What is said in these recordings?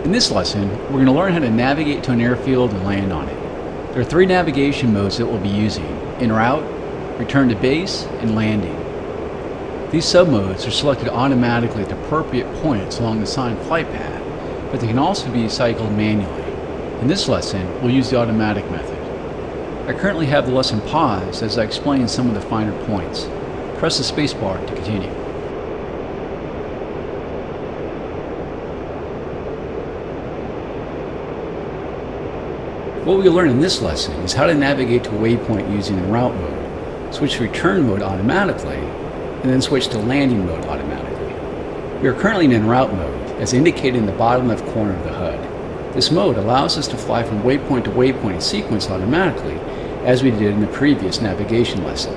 In this lesson, we're going to learn how to navigate to an airfield and land on it. There are 3 navigation modes that we'll be using: en route, return to base, and landing. These submodes are selected automatically at the appropriate points along the assigned flight path, but they can also be cycled manually. In this lesson, we'll use the automatic method. I currently have the lesson paused as I explain some of the finer points. Press the spacebar to continue. What we'll learn in this lesson is how to navigate to a waypoint using en route mode, switch to return mode automatically, and then switch to landing mode automatically. We are currently in en route mode, as indicated in the bottom left corner of the HUD. This mode allows us to fly from waypoint to waypoint in sequence automatically, as we did in the previous navigation lesson.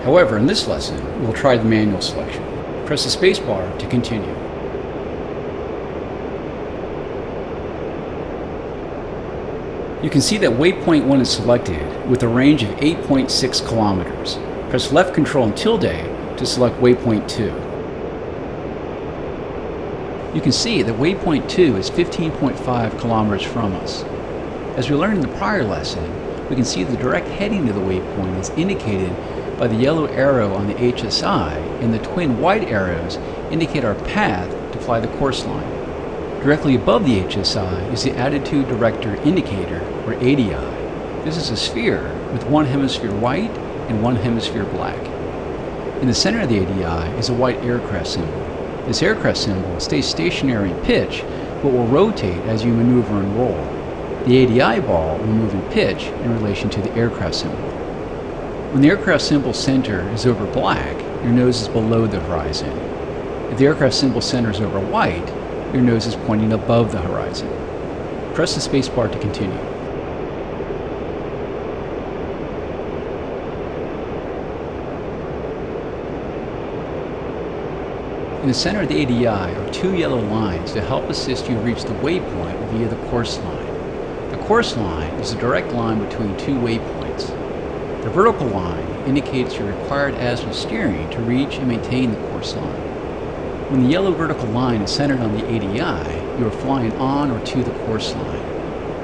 However, in this lesson, we'll try the manual selection. Press the spacebar to continue. You can see that waypoint 1 is selected with a range of 8.6 kilometers. Press left control and tilde to select waypoint 2. You can see that waypoint 2 is 15.5 kilometers from us. As we learned in the prior lesson, we can see the direct heading to the waypoint is indicated by the yellow arrow on the HSI, and the twin white arrows indicate our path to fly the course line. Directly above the HSI is the Attitude Director Indicator, or ADI. This is a sphere with one hemisphere white and one hemisphere black. In the center of the ADI is a white aircraft symbol. This aircraft symbol stays stationary in pitch, but will rotate as you maneuver and roll. The ADI ball will move in pitch in relation to the aircraft symbol. When the aircraft symbol center is over black, your nose is below the horizon. If the aircraft symbol center is over white, your nose is pointing above the horizon. Press the spacebar to continue. In the center of the ADI are 2 yellow lines to help assist you reach the waypoint via the course line. The course line is a direct line between 2 waypoints. The vertical line indicates your required azimuth steering to reach and maintain the course line. When the yellow vertical line is centered on the ADI, you are flying on or to the course line.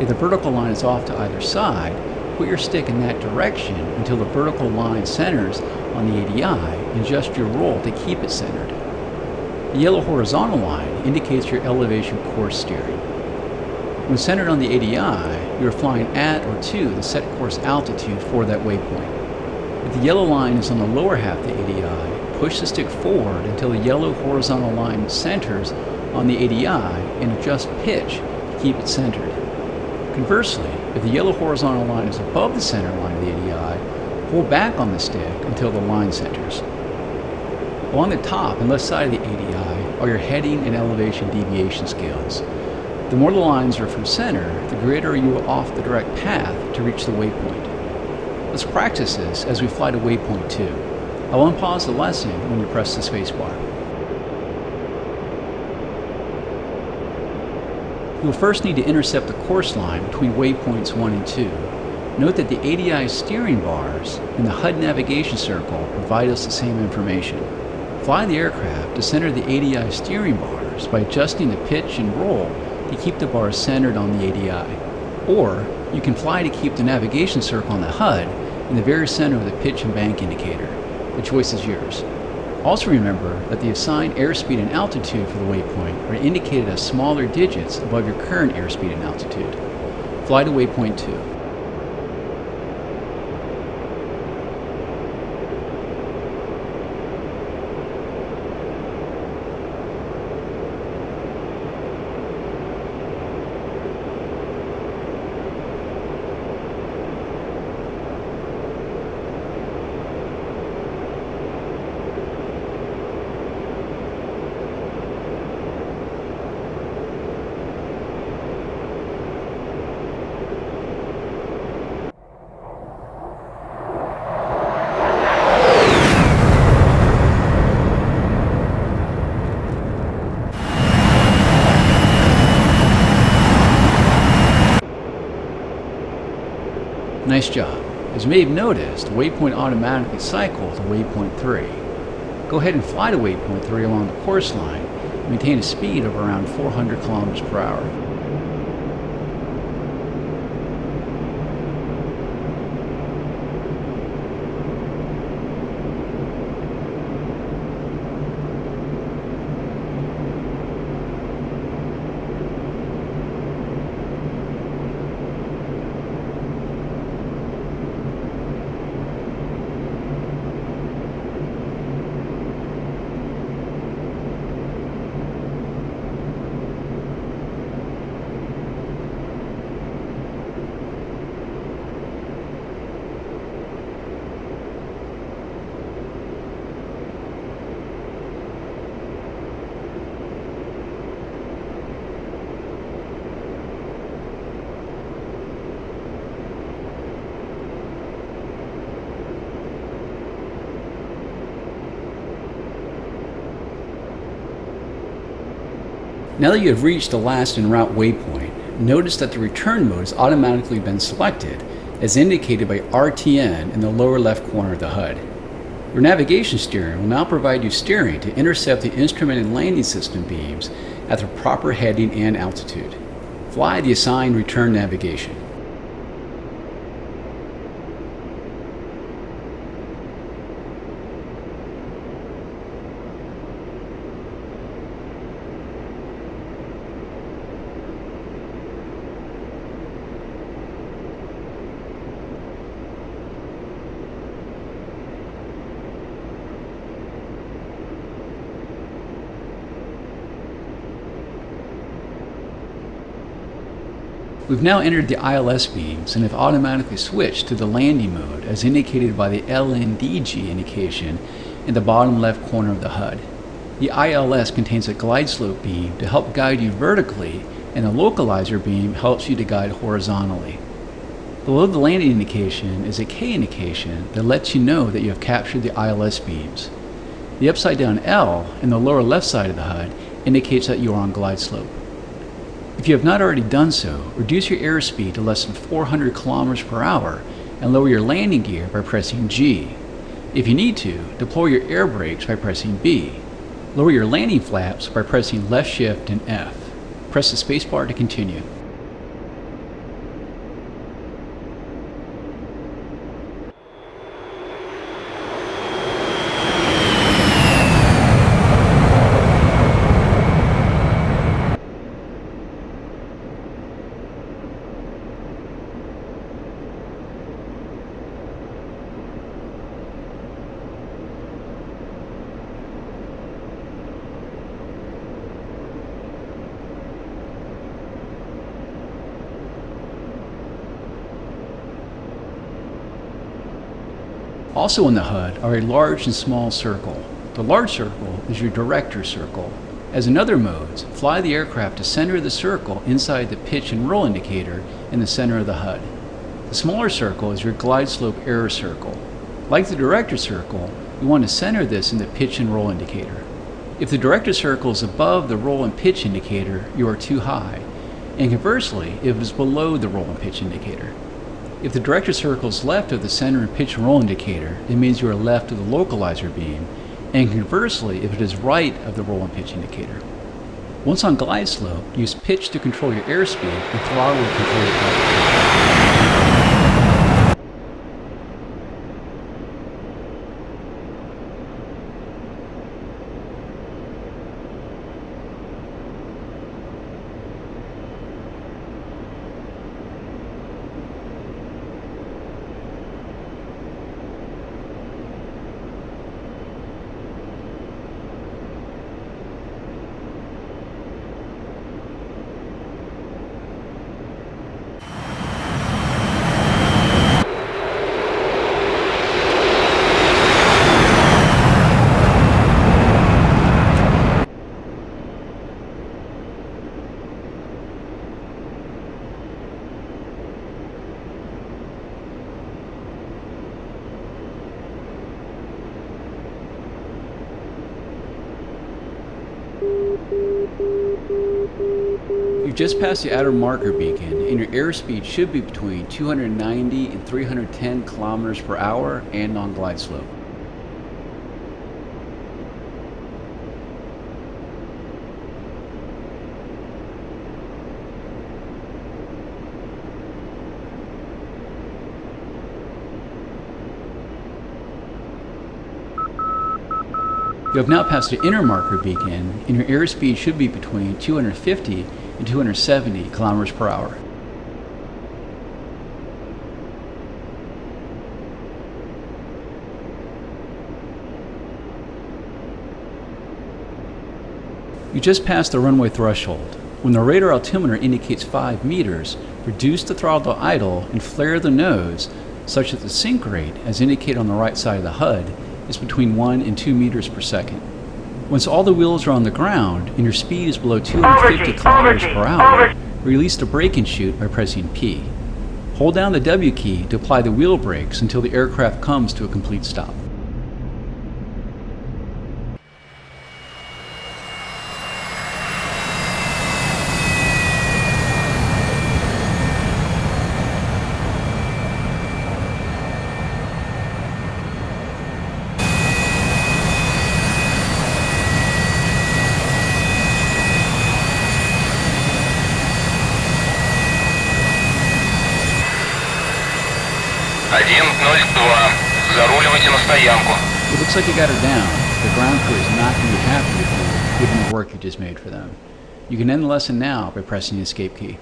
If the vertical line is off to either side, put your stick in that direction until the vertical line centers on the ADI and adjust your roll to keep it centered. The yellow horizontal line indicates your elevation course steering. When centered on the ADI, you are flying at or to the set course altitude for that waypoint. If the yellow line is on the lower half of the ADI, push the stick forward until the yellow horizontal line centers on the ADI and adjust pitch to keep it centered. Conversely, if the yellow horizontal line is above the center line of the ADI, pull back on the stick until the line centers. Along the top and left side of the ADI are your heading and elevation deviation scales. The more the lines are from center, the greater you are off the direct path to reach the waypoint. Let's practice this as we fly to waypoint 2. I will unpause the lesson when you press the spacebar. You will first need to intercept the course line between waypoints 1 and 2. Note that the ADI steering bars and the HUD navigation circle provide us the same information. Fly the aircraft to center the ADI steering bars by adjusting the pitch and roll to keep the bars centered on the ADI. Or you can fly to keep the navigation circle on the HUD in the very center of the pitch and bank indicator. The choice is yours. Also remember that the assigned airspeed and altitude for the waypoint are indicated as smaller digits above your current airspeed and altitude. Fly to waypoint 2. Nice job. As you may have noticed, Waypoint automatically cycled to Waypoint 3. Go ahead and fly to Waypoint 3 along the course line maintain a speed of around 400 kilometers per hour. Now that you have reached the last en route waypoint, notice that the return mode has automatically been selected, as indicated by RTN in the lower left corner of the HUD. Your navigation steering will now provide you steering to intercept the instrument and landing system beams at the proper heading and altitude. Fly the assigned return navigation. We've now entered the ILS beams and have automatically switched to the landing mode as indicated by the LNDG indication in the bottom left corner of the HUD. The ILS contains a glide slope beam to help guide you vertically, and the localizer beam helps you to guide horizontally. Below the landing indication is a K indication that lets you know that you have captured the ILS beams. The upside down L in the lower left side of the HUD indicates that you are on glide slope. If you have not already done so, reduce your airspeed to less than 400 kilometers per hour and lower your landing gear by pressing G. If you need to, deploy your air brakes by pressing B. Lower your landing flaps by pressing left shift and F. Press the spacebar to continue. Also in the HUD are a large and small circle. The large circle is your director circle. As in other modes, fly the aircraft to center of the circle inside the pitch and roll indicator in the center of the HUD. The smaller circle is your glide slope error circle. Like the director circle, you want to center this in the pitch and roll indicator. If the director circle is above the roll and pitch indicator, you are too high, and conversely, if it is below the roll and pitch indicator. If the director circle is left of the center and pitch and roll indicator, it means you are left of the localizer beam, and conversely, if it is right of the roll and pitch indicator. Once on glide slope, use pitch to control your airspeed and throttle to control your altitude. You've just passed the outer marker beacon, and your airspeed should be between 290 and 310 kilometers per hour and on glide slope. You have now passed the inner marker beacon, and your airspeed should be between 250 and 270 kilometers per hour. You just passed the runway threshold. When the radar altimeter indicates 5 meters, reduce the throttle to idle and flare the nose such that the sink rate, as indicated on the right side of the HUD, is between 1 and 2 meters per second. Once all the wheels are on the ground and your speed is below 250 kilometers per hour, release the brake and chute by pressing P. Hold down the W key to apply the wheel brakes until the aircraft comes to a complete stop. It looks like you got her down. The ground crew is not going to be happy with you, given the work you just made for them. You can end the lesson now by pressing the escape key.